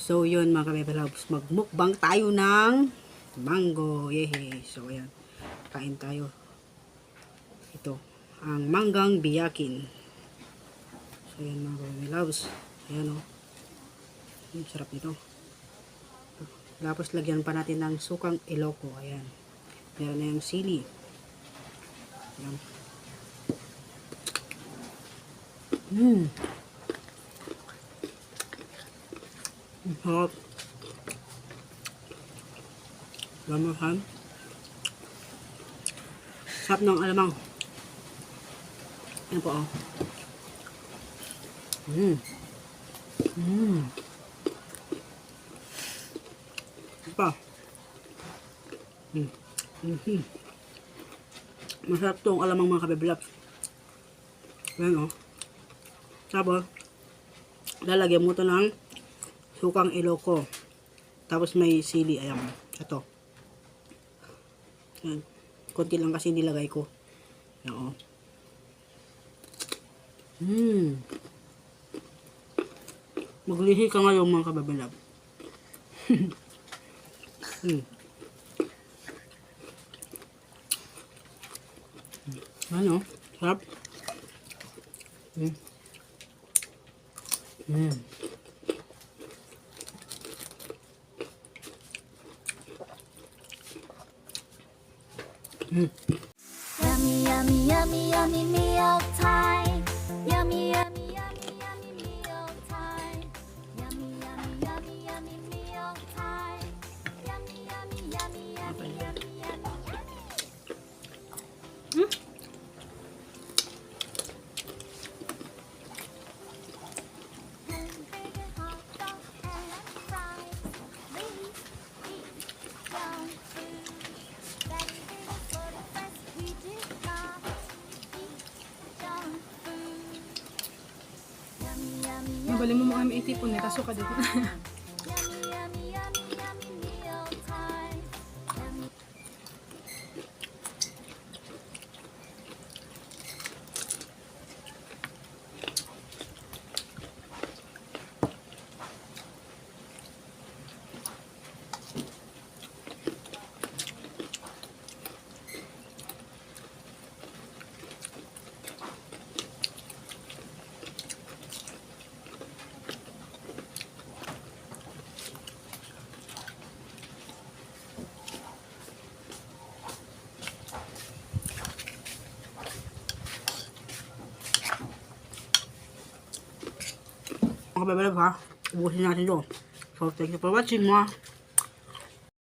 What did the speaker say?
So, yun mga kabebelabs, magmukbang tayo ng mango. Yehey. So, ayan. Kain tayo. Ito. Ang manggang biyakin. So, ayan mga kabebelabs. Ayan o. Ang sarap nito. Tapos, lagyan pa natin ng sukang iloko. Ayan. Meron na yung sili. Ayan. Hot. Lamahan. Sarap ng alamang. Yan po, oh. Pa. Masarap tong alamang mga kabebelabs. Yan, oh. Tapos, lalagyan mo ito ng sukang iloko. Tapos may sili. Ayan. Ito. Ayan. Konti lang kasi nilagay ko. Ayan, oh. Maglihi ka ngayon mga kababelab. Ano? Sarap. Yummy, yummy, yummy, yummy meal time. Yummy, yummy, yummy, yummy meal time. Yummy, yummy, yummy, yummy meal time. Yummy, yummy, yummy, yummy, yummy, yummy. Hamburger, hot dog, and fries. We eat junk food. Daddy did it for the first. We did not eat junk food. Yummy, yummy, yummy. Mabaling mo mo kami itipon eh, kaso ka dito. Yummy, yummy, yummy, yummy meal time. Yummy. Mga kababelab ha, ubusin natin ito. So, thank you for watching mga